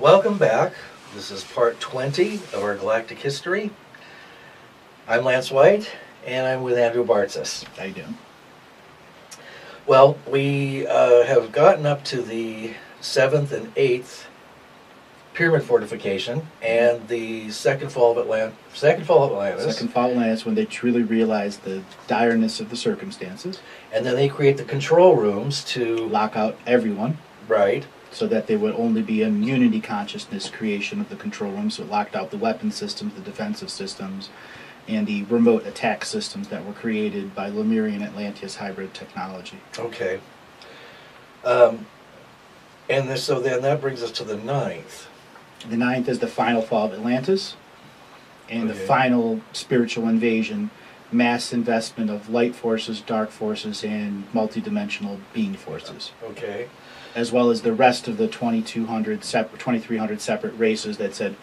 Welcome back. This is part 20 of our Galactic history. I'm Lance White, and I'm with Andrew Bartzis. How you doing? Well, we have gotten up to the 7th and 8th pyramid fortification and the second fall of Atlantis. Second fall of Atlantis, when they truly realized the direness of the circumstances. And then they create the control rooms to lock out everyone. Right. So that there would only be a unity consciousness creation of the control room. So it locked out the weapon systems, the defensive systems, and the remote attack systems that were created by Lemurian Atlanteus hybrid technology. Okay. So then that brings us to the 9th. The 9th is the final fall of Atlantis, and the final spiritual invasion, mass investment of light forces, dark forces, and multidimensional being forces. Okay. As well as the rest of the 2300 separate races that said,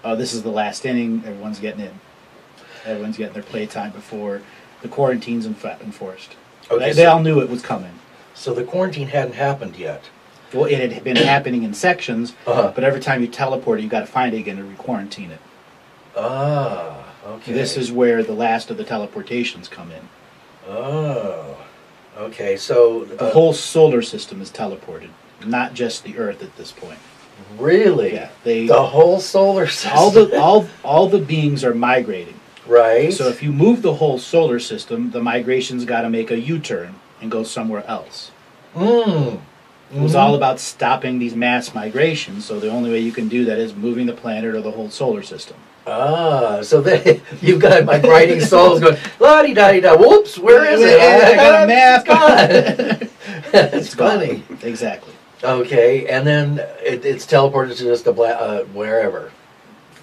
oh, this is the last inning, everyone's getting in. Everyone's getting their playtime before the quarantine's enforced. Okay, they all knew it was coming. So the quarantine hadn't happened yet. Well, it had been happening in sections, but every time you teleport it, you got to find it again to re-quarantine it. Ah, okay. This is where the last of the teleportations come in. Oh, okay. So the whole solar system is teleported, not just the Earth at this point. Really? Yeah. The whole solar system. All the beings are migrating. Right. So if you move the whole solar system, the migration's got to make a U-turn and go somewhere else. It was all about stopping these mass migrations, so the only way you can do that is moving the planet or the whole solar system. Ah, so then you've got migrating souls going, la-di-da-di-da, whoops, where is it? I got a map. It's gone. It's funny. Exactly. Okay, and then it's teleported to just wherever.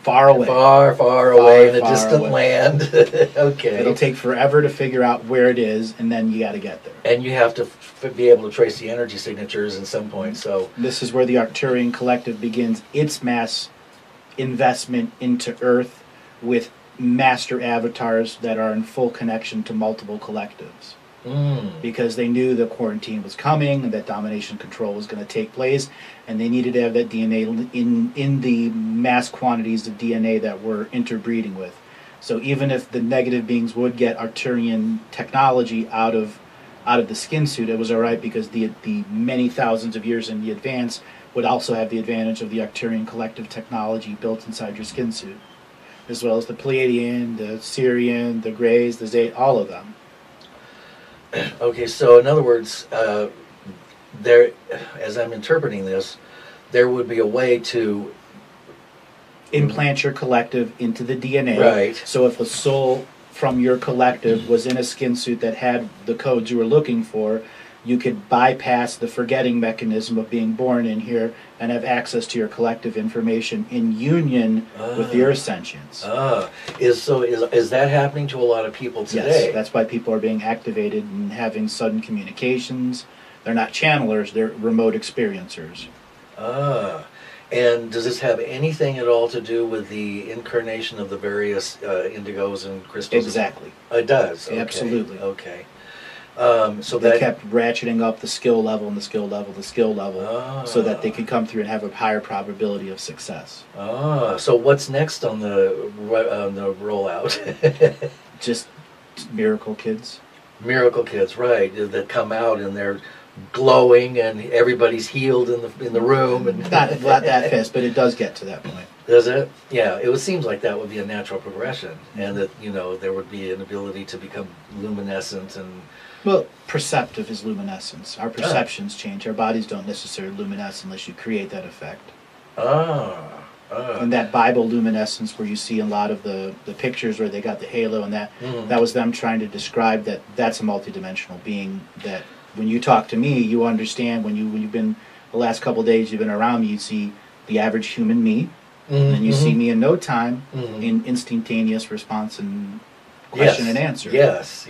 Far away. Far away in a distant land. Okay. It'll take forever to figure out where it is, and then you got to get there. And you have to be able to trace the energy signatures at some point. So this is where the Arcturian Collective begins its mass investment into Earth with master avatars that are in full connection to multiple collectives. Because they knew the quarantine was coming and that domination control was going to take place, and they needed to have that DNA in the mass quantities of DNA that we're interbreeding with. So even if the negative beings would get Arcturian technology out of the skin suit, it was all right, because the many thousands of years in the advance would also have the advantage of the Arcturian collective technology built inside your skin suit, as well as the Pleiadian, the Sirian, the Greys, the Zay, all of them. Okay, so in other words, there, as I'm interpreting this, there would be a way to implant your collective into the DNA. Right. So if a soul from your collective was in a skin suit that had the codes you were looking for, you could bypass the forgetting mechanism of being born in here and have access to your collective information in union with the Earth sentience. Is that happening to a lot of people today? Yes, that's why people are being activated and having sudden communications. They're not channelers, they're remote experiencers. And does this have anything at all to do with the incarnation of the various indigos and crystals? Exactly. It does? Okay. Absolutely. Okay. So they kept ratcheting up the skill level and the skill level, so that they could come through and have a higher probability of success. So what's next on the rollout? Just miracle kids. Miracle kids, right? That come out and they're glowing and everybody's healed in the room. And not that fast, but it does get to that point. Does it? Yeah, it seems like that would be a natural progression, and that there would be an ability to become luminescent and. Well, perceptive is luminescence. Our perceptions change. Our bodies don't necessarily luminesce unless you create that effect. And that Bible luminescence where you see a lot of the pictures where they got the halo and that, that was them trying to describe that's a multidimensional being, that when you talk to me, you understand, when you've been, the last couple of days you've been around me, you see the average human me, and then you see me in no time in instantaneous response and question and answer. Yes.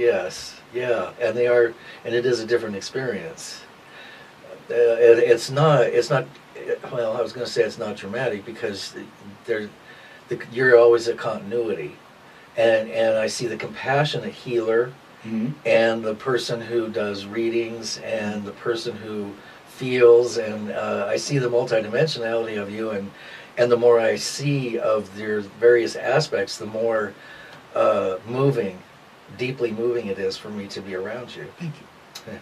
Yeah, and it is a different experience. It's not. Well, I was going to say it's not dramatic, because you're always a continuity, and I see the compassionate healer, and the person who does readings, and the person who feels, and I see the multidimensionality of you, and the more I see of your various aspects, the more deeply moving it is for me to be around you. Thank you.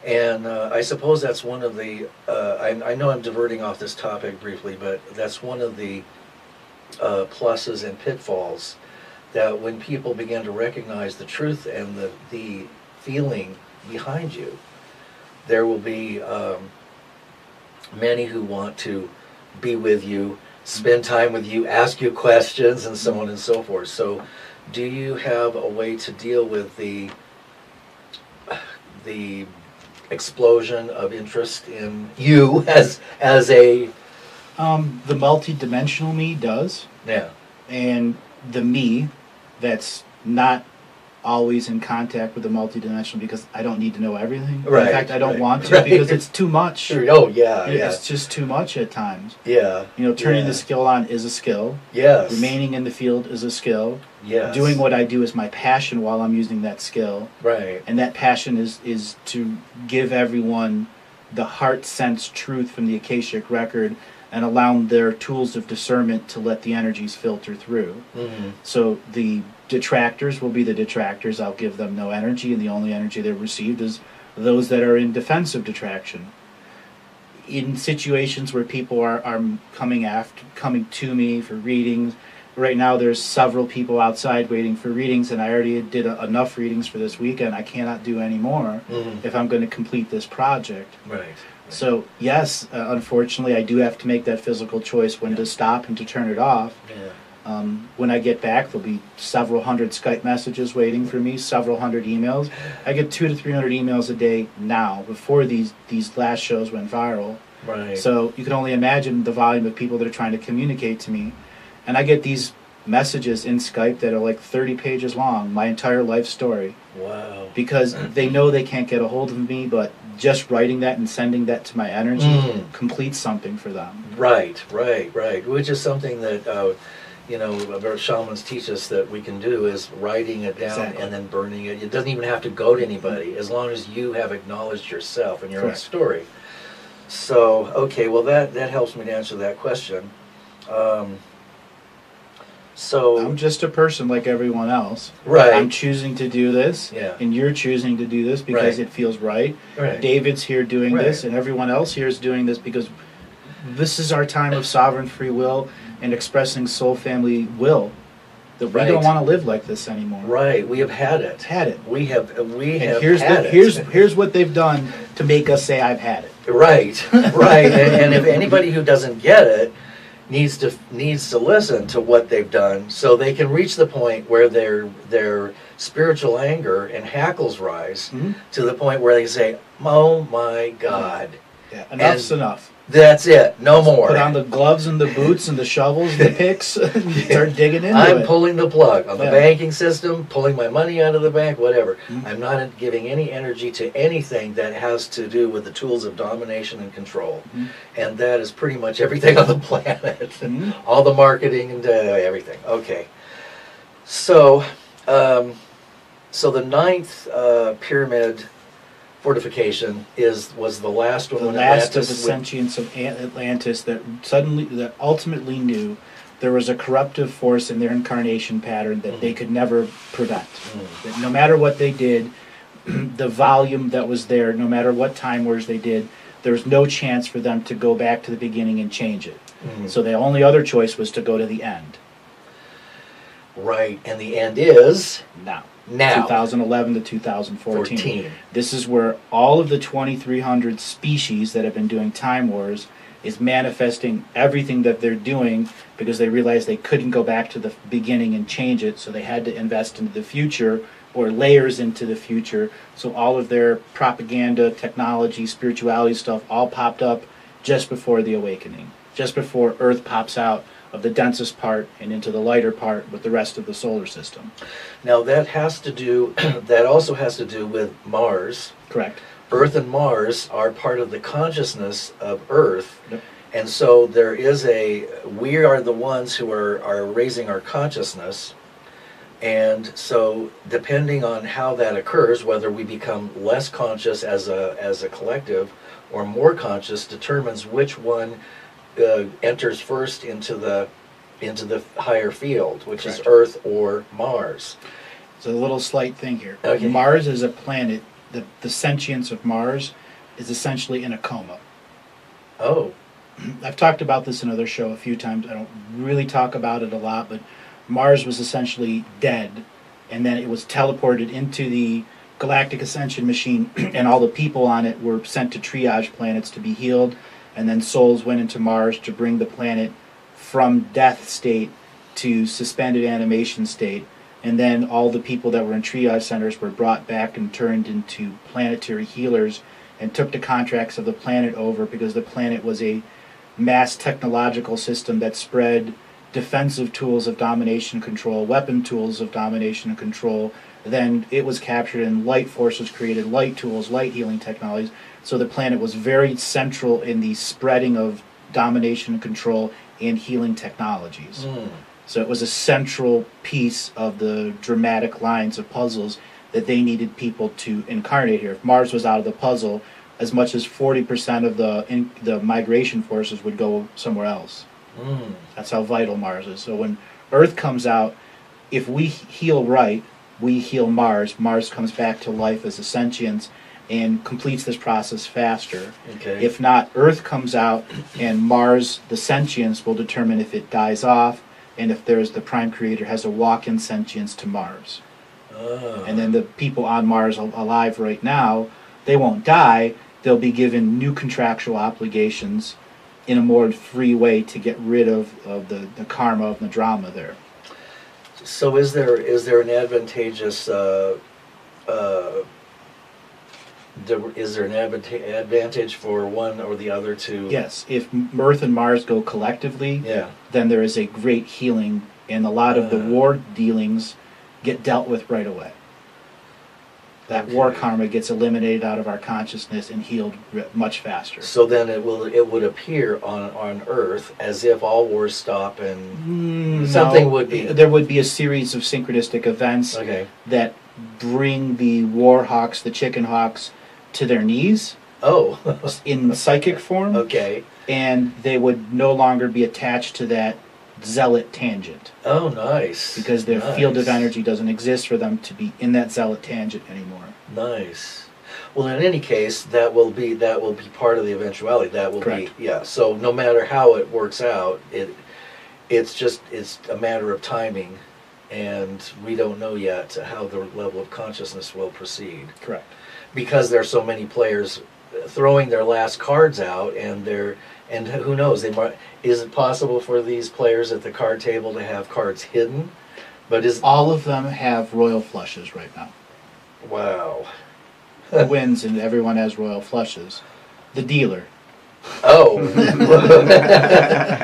And I suppose that's one of the, I know I'm diverting off this topic briefly, but that's one of the pluses and pitfalls, that when people begin to recognize the truth and the feeling behind you, there will be many who want to be with you, spend time with you, ask you questions, and so on and so forth. So do you have a way to deal with the explosion of interest in you as a The multi-dimensional me does, yeah and the me that's not always in contact with the multi-dimensional, because I don't need to know everything. Right, In fact, I don't right, want to, right. because it's too much. oh yeah It's just too much at times. yeah Turning yeah. the skill on is a skill. yes Remaining in the field is a skill. yes Doing what I do is my passion while I'm using that skill. right And that passion is to give everyone the heart sense truth from the Akashic record, and allow their tools of discernment to let the energies filter through. mm-hmm. So the detractors will be the detractors. I'll give them no energy, and the only energy they've received is those that are in defensive detraction. In situations where people are coming to me for readings, right now there's several people outside waiting for readings, and I already did enough readings for this weekend. I cannot do any more Mm-hmm. if I'm going to complete this project. right So yes, unfortunately, I do have to make that physical choice when to stop and to turn it off. yeah When I get back, there'll be several hundred Skype messages waiting for me, several hundred emails. I get 200 to 300 emails a day now. Before these last shows went viral, right so you can only imagine the volume of people that are trying to communicate to me. And I get these messages in Skype that are like 30 pages long, my entire life story, wow because they know they can't get a hold of me, but just writing that and sending that to my energy completes something for them. right which is something that our shamans teach us that we can do, is writing it down Exactly. and then burning it. It doesn't even have to go to anybody, as long as you have acknowledged yourself and your own Correct. story. So, okay, well that helps me to answer that question. So I'm just a person like everyone else. right, I'm choosing to do this, yeah, and you're choosing to do this because Right. it feels right. right, David's here doing Right. this, and everyone else here is doing this because this is our time of sovereign free will and expressing soul family will. That we Right. don't want to live like this anymore. right. We have had it. Had it. We have And had it. here's what they've done to make us say I've had it. Right, right. And if anybody who doesn't get it needs to listen to what they've done, so they can reach the point where their spiritual anger and hackles rise to the point where they say, "Oh my God, Yeah, enough's enough. that's it, no more." Put on the gloves and the boots and the shovels and the picks and start digging into I'm it. pulling the plug on the Yeah. banking system, pulling my money out of the bank, whatever. Mhm. I'm not giving any energy to anything that has to do with the tools of domination and control. Mhm. And that is pretty much everything on the planet. Mhm. All the marketing and everything. Okay. So, so the ninth pyramid fortification was the last one. The when last of Atlantis the sentients of Atlantis that ultimately knew there was a corruptive force in their incarnation pattern that they could never prevent. That no matter what they did, the volume that was there, no matter what time wars they did, there was no chance for them to go back to the beginning and change it. So the only other choice was to go to the end. Right, and the end is Now. now. 2011 to 2014. 14. This is where all of the 2,300 species that have been doing Time Wars is manifesting everything that they're doing because they realized they couldn't go back to the beginning and change it, so they had to invest into the future or layers into the future. So all of their propaganda, technology, spirituality stuff all popped up just before the awakening, just before Earth pops out of the densest part and into the lighter part with the rest of the solar system. Now that has to do, that also has to do with Mars. Correct. Earth and Mars are part of the consciousness of Earth. Yep. And so there is we are the ones who are raising our consciousness And so, depending on how that occurs, whether we become less conscious as a collective or more conscious, determines which one enters first into the higher field, which Correct. is Earth or Mars. It's a little slight thing here. Okay. Mars is a planet. The sentience of Mars is essentially in a coma. Oh, I've talked about this in another show a few times. I don't really talk about it a lot, but Mars was essentially dead, and then it was teleported into the Galactic Ascension machine, and all the people on it were sent to triage planets to be healed, and then souls went into Mars to bring the planet from death state to suspended animation state, and then all the people that were in triage centers were brought back and turned into planetary healers and took the contracts of the planet over because the planet was a mass technological system that spread defensive tools of domination and control, weapon tools of domination and control. Then it was captured and light forces created light tools, light healing technologies. So the planet was very central in the spreading of domination and control and healing technologies. So it was a central piece of the dramatic lines of puzzles that they needed people to incarnate here. If Mars was out of the puzzle, as much as 40% of the migration forces would go somewhere else. That's how vital Mars is. So when Earth comes out, if we heal right, we heal Mars. Mars comes back to life as a sentience and completes this process faster. okay. If not, Earth comes out, and Mars, the sentience, will determine if it dies off, and if there's the Prime Creator has a walk-in sentience to Mars. And then the people on Mars alive right now, they won't die. They'll be given new contractual obligations in a more free way to get rid of the karma of the drama there. So is there an advantageous is there an advantage for one or the other to? Yes, if Earth and Mars go collectively, Yeah. then there is a great healing, and a lot of the war dealings get dealt with right away. That war karma gets eliminated out of our consciousness and healed much faster. So then it would appear on Earth as if all wars stop and something would be. There would be a series of synchronistic events that bring the war hawks, the chicken hawks, to their knees. Oh. In psychic form. Okay. And they would no longer be attached to that zealot tangent. Oh, nice. Because their field of energy doesn't exist for them to be in that zealot tangent anymore. Nice. Well, in any case, that will be part of the eventuality. That will Correct. be So no matter how it works out, it's a matter of timing, and we don't know yet how the level of consciousness will proceed. Correct. Because there are so many players throwing their last cards out, and who knows? Is it possible for these players at the card table to have cards hidden? But all of them have royal flushes right now. Wow. Who wins, and everyone has royal flushes. The dealer. Oh.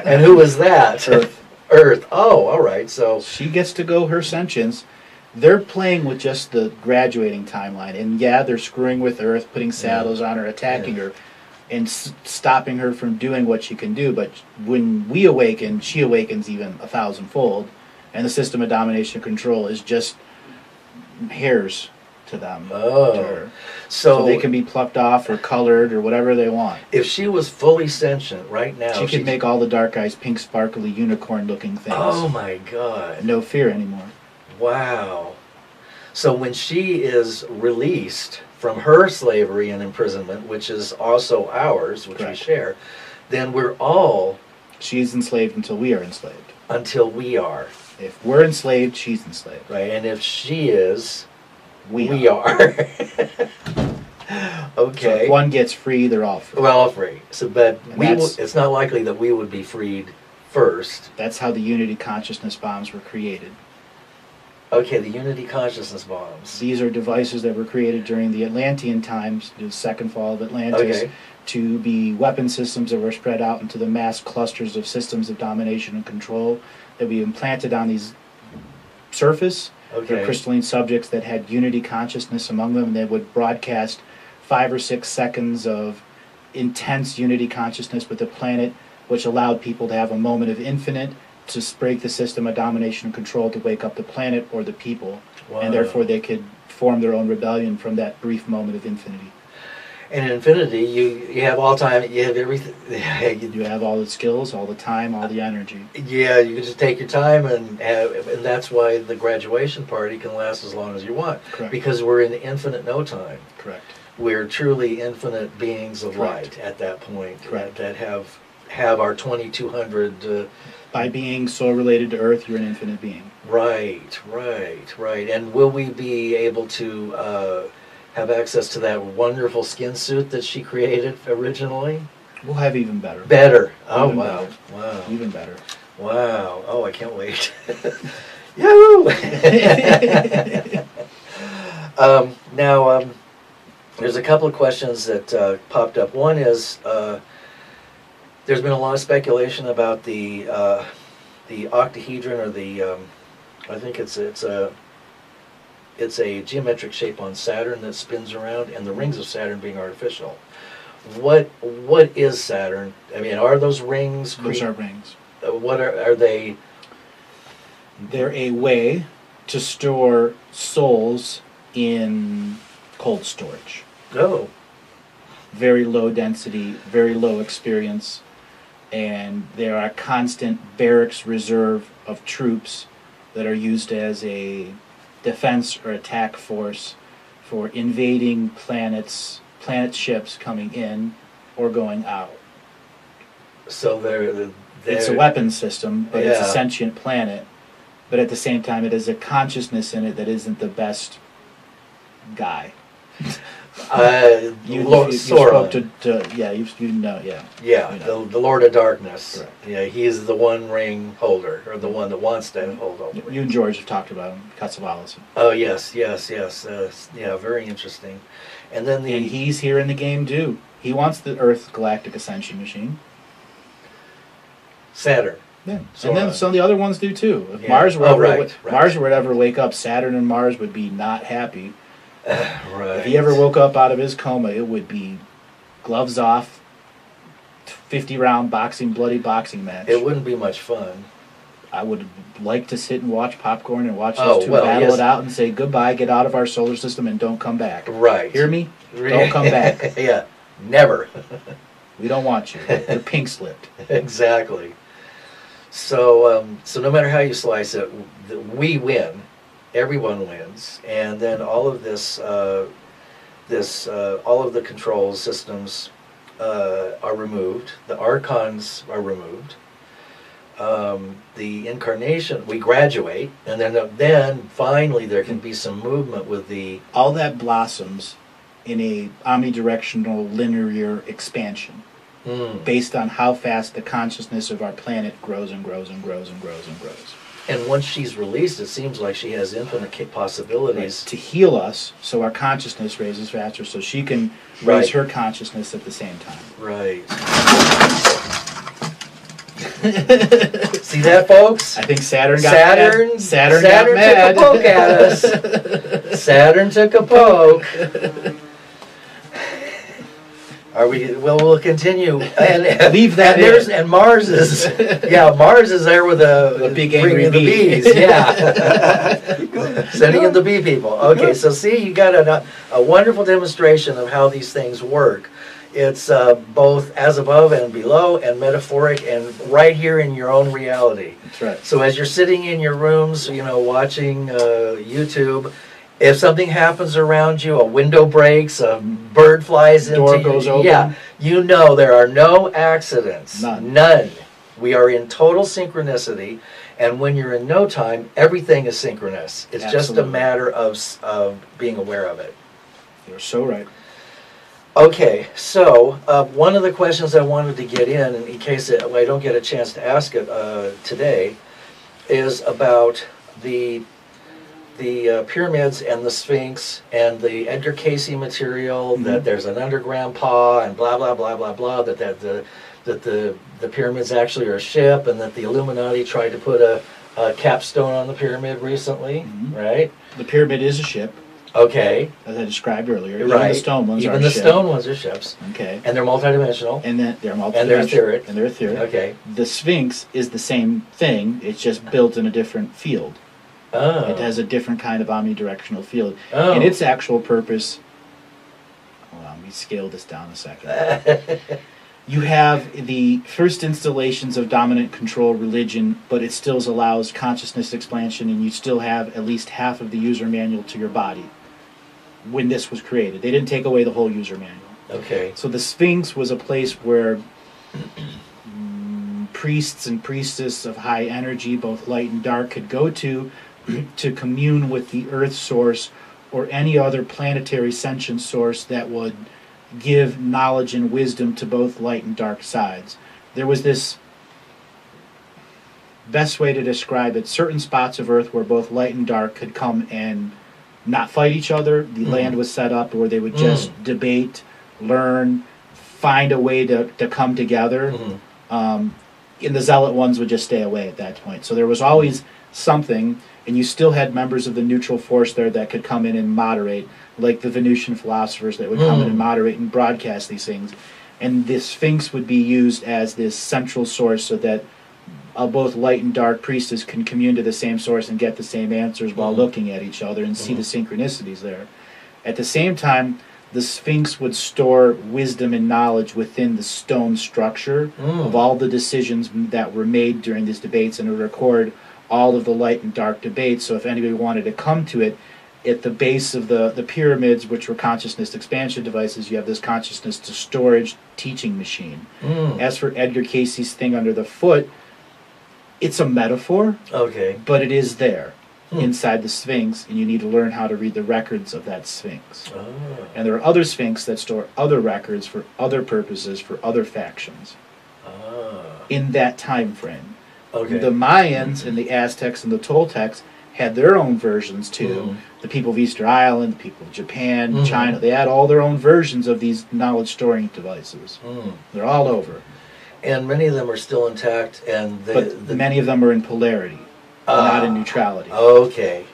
And who was that? Earth. Earth. Oh, all right. So she gets to go her sentience. They're playing with just the graduating timeline, and they're screwing with Earth, putting saddles on her, attacking her, and stopping her from doing what she can do. But when we awaken, she awakens even 1,000-fold, and the system of domination and control is just hairs to them. Oh. To her. So they can be plucked off or colored or whatever they want. If she was fully sentient right now, she could make all the dark eyes pink, sparkly, unicorn-looking things. Oh my God! No fear anymore. Wow. So when she is released from her slavery and imprisonment, which is also ours, which we share, then we're all... She's enslaved until we are enslaved. Until we are. If we're enslaved, she's enslaved. Right, and if she is, we are. Okay. So if one gets free, they're all free. We're all free. So, but it's not likely that we would be freed first. That's how the Unity Consciousness bombs were created. Okay, the Unity Consciousness bombs. These are devices that were created during the Atlantean times, the second fall of Atlantis, to be weapon systems that were spread out into the mass clusters of systems of domination and control that we implanted on these surface. They're crystalline subjects that had Unity Consciousness among them, and they would broadcast 5 or 6 seconds of intense Unity Consciousness with the planet, which allowed people to have a moment of infinite to break the system of domination and control to wake up the planet or the people, Wow. and therefore they could form their own rebellion from that brief moment of infinity. And in infinity, you have all time, you have everything. You have all the skills, all the time, all the energy. Yeah, you can just take your time, and that's why the graduation party can last as long as you want. Correct. Because we're in infinite no time. Correct. We're truly infinite beings of Correct. light at that point. Correct. That have our 2200. By being so related to Earth, you're an infinite being. Right. And will we be able to have access to that wonderful skin suit that she created originally? We'll have even better. Better. Oh, Even wow. better. Wow. Even better. Wow. Oh, I can't wait. Yahoo! Now, there's a couple of questions that popped up. One is, there's been a lot of speculation about the octahedron, or the, I think it's a geometric shape on Saturn that spins around, and the rings of Saturn being artificial. What is Saturn? I mean, are those rings? Those are rings. What are they? They're a way to store souls in cold storage. Oh, Very low density, very low experience, and they are a constant barracks reserve of troops that are used as a defense or attack force for invading planet ships coming in or going out. so they're It's a weapons system, but it's a Yeah. sentient planet. But at the same time, it has a consciousness in it that isn't the best guy. You Sauron. spoke to yeah, you know, yeah. Yeah, You know. the Lord of Darkness. Correct. Yeah, he is the one ring holder, or the one that wants to hold all the rings. You and George have talked about him, Catsavalis. Oh yes. Yeah, very interesting. And then And he's here in the game too. He wants the Earth Galactic Ascension machine. Saturn. Yeah. Sauron. And then some of the other ones do too. If Yeah. Mars were Oh, ever, right. Mars would ever wake up, Saturn and Mars would be not happy. Right. If he ever woke up out of his coma, it would be gloves off, 50-round bloody boxing match. It wouldn't be much fun. I would like to sit and watch popcorn and watch Oh, those two well, battle yes. it out and say goodbye, get out of our solar system, and don't come back. Right. Hear me? Don't come back. Yeah, never. We don't want you. You're pink slipped. Exactly. So, so no matter how you slice it, we win. Everyone wins, and then all of this, all of the control systems are removed. The archons are removed. The incarnation, we graduate, and then finally there can be some movement with the. All that blossoms in a omnidirectional linear expansion based on how fast the consciousness of our planet grows and grows and grows and grows and grows. And once she's released, it seems like she has infinite possibilities. To heal us, so our consciousness raises faster, so she can raise her consciousness at the same time. Right. See that, folks? I think Saturn got Saturn mad. Saturn got mad. took a poke at us. Saturn took a poke. Are we? Well, we'll continue. And Leave that and there's and Mars is Mars is there with the big angry bringing the bee. bees. Yeah, sending in the bee people. Okay, so see, you got a wonderful demonstration of how these things work. It's both as above and below, and metaphoric, and right here in your own reality. That's right. So as you're sitting in your rooms, watching YouTube, if something happens around you, a window breaks, a bird flies into Door goes open. Yeah, there are no accidents. None. We are in total synchronicity, and when you're in no time, everything is synchronous. It's just a Absolutely. matter of being aware of it. You're so right. Okay, so one of the questions I wanted to get in case I don't get a chance to ask it today, is about the pyramids and the Sphinx and the Edgar Cayce material, that there's an underground paw and blah blah blah blah blah, that the pyramids actually are a ship, and that the Illuminati tried to put a capstone on the pyramid recently, right? The pyramid is a ship. Okay. as I described earlier. Right. Even the stone ones Even are the ships. stone ones are ships. Okay. And they're multidimensional. And then they're multidimensional. And they're etheric. And they're etheric. Okay. The Sphinx is the same thing. It's just built in a different field. Oh. It has a different kind of omnidirectional field. Oh. And its actual purpose... Hold on, let me scale this down a second. You have the first installations of dominant control religion, but it still allows consciousness expansion, and you still have at least half of the user manual to your body when this was created. They didn't take away the whole user manual. Okay. So the Sphinx was a place where priests and priestesses of high energy, both light and dark, could go to commune with the Earth source or any other planetary sentient source that would give knowledge and wisdom to both light and dark sides. There was this, best way to describe it, certain spots of Earth where both light and dark could come and not fight each other. The land was set up where they would just debate, learn, find a way to come together. And the zealot ones would just stay away at that point. So there was always something, and you still had members of the neutral force there that could come in and moderate, like the Venusian philosophers that would come in and moderate and broadcast these things. And the Sphinx would be used as this central source so that both light and dark priestess can commune to the same source and get the same answers while looking at each other and see the synchronicities there. At the same time, the Sphinx would store wisdom and knowledge within the stone structure of all the decisions that were made during these debates, and it would record all of the light and dark debates. So if anybody wanted to come to it, at the base of the pyramids, which were consciousness expansion devices, you have this consciousness to storage teaching machine. As for Edgar Casey's thing under the foot, it's a metaphor, but it is there inside the Sphinx, and you need to learn how to read the records of that Sphinx. And there are other Sphinx that store other records for other purposes, for other factions in that time frame. The Mayans and the Aztecs and the Toltecs had their own versions too. The people of Easter Island, the people of Japan, China, they had all their own versions of these knowledge storing devices. They're all over. And many of them are still intact, and but many of them are in polarity, not in neutrality. Okay.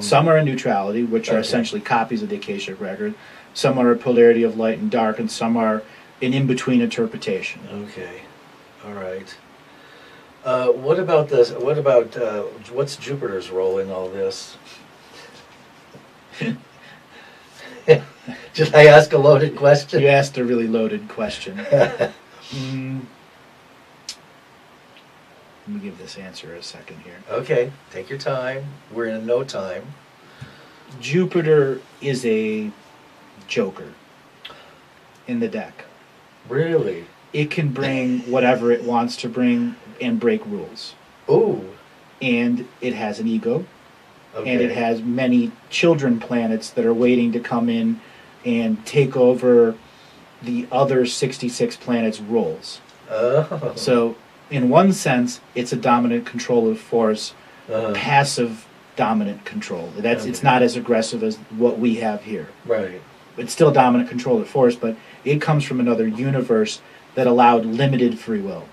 Some are in neutrality, which are essentially copies of the Akashic record. Some are a polarity of light and dark, and some are an in-between interpretation. Okay. All right. What about this? What about what's Jupiter's role in all this? Did I ask a loaded question? You asked a really loaded question. Let me give this answer a second here. Okay, take your time. We're in no time. Jupiter is a joker in the deck. Really? It can bring whatever it wants to bring and break rules. Ooh. And it has an ego. And it has many children planets that are waiting to come in and take over the other 66 planets' roles. So, in one sense, it's a dominant controlling force, passive dominant control. It's not as aggressive as what we have here. Right. It's still a dominant controlling force, but it comes from another universe that allowed limited free will.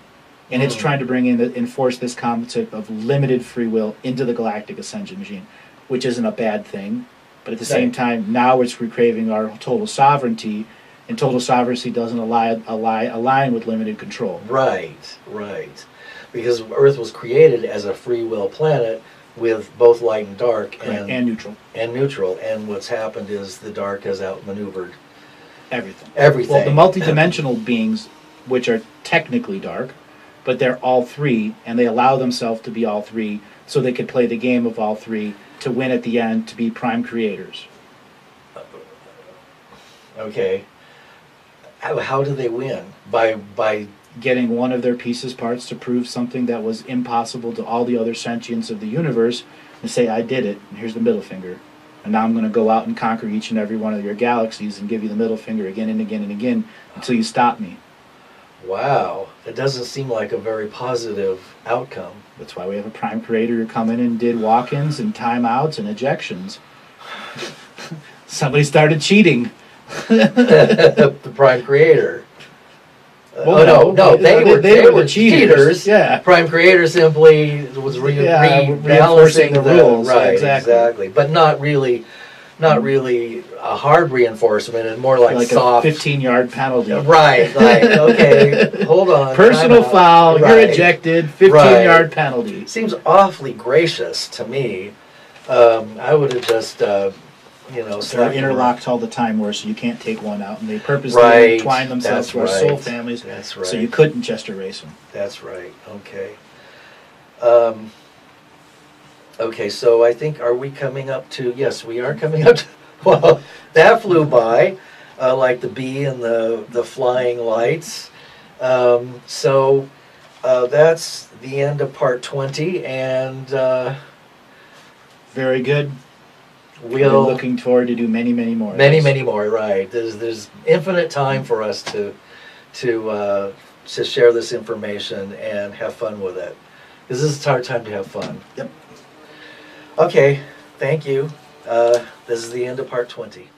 And it's trying to bring in, enforce this concept of limited free will into the Galactic Ascension machine, which isn't a bad thing. But at the same time, now it's recraving our total sovereignty, and total sovereignty doesn't align with limited control. Right. Because Earth was created as a free will planet with both light and dark. And neutral. And what's happened is the dark has outmaneuvered everything. Everything. Well, the multidimensional beings, which are technically dark, but they're all three, and they allow themselves to be all three, so they could play the game of all three to win at the end, to be prime creators. Okay. How do they win? By getting one of their pieces parts to prove something that was impossible to all the other sentients of the universe, and say, I did it, and here's the middle finger. And now I'm going to go out and conquer each and every one of your galaxies and give you the middle finger again and again and again until you stop me. Wow, that doesn't seem like a very positive outcome. That's why we have a prime creator who come in and did walk-ins and timeouts and ejections. Somebody started cheating. The prime creator. Well, no, they were the cheaters. Yeah. Prime Creator simply was reinforcing rebalancing the rules. Right, Exactly. but not really a hard reinforcement, and more like soft, a 15-yard penalty. Right, like, okay, hold on. Personal foul, right. You're ejected, 15-yard penalty. Seems awfully gracious to me. I would have just, They're interlocked all the time, where so you can't take one out, and they purposely entwine themselves to our soul families. That's right. So you couldn't just erase them. That's right. Okay. Okay, so I think, are we coming up to, yes, we are coming up to, well, that flew by, like the bee and the flying lights. So that's the end of part 20, and very good. We're looking forward to do many, many more. Many more, right. There's infinite time for us to share this information and have fun with it. Because this is our time to have fun. Yep. Okay, thank you. This is the end of part 20.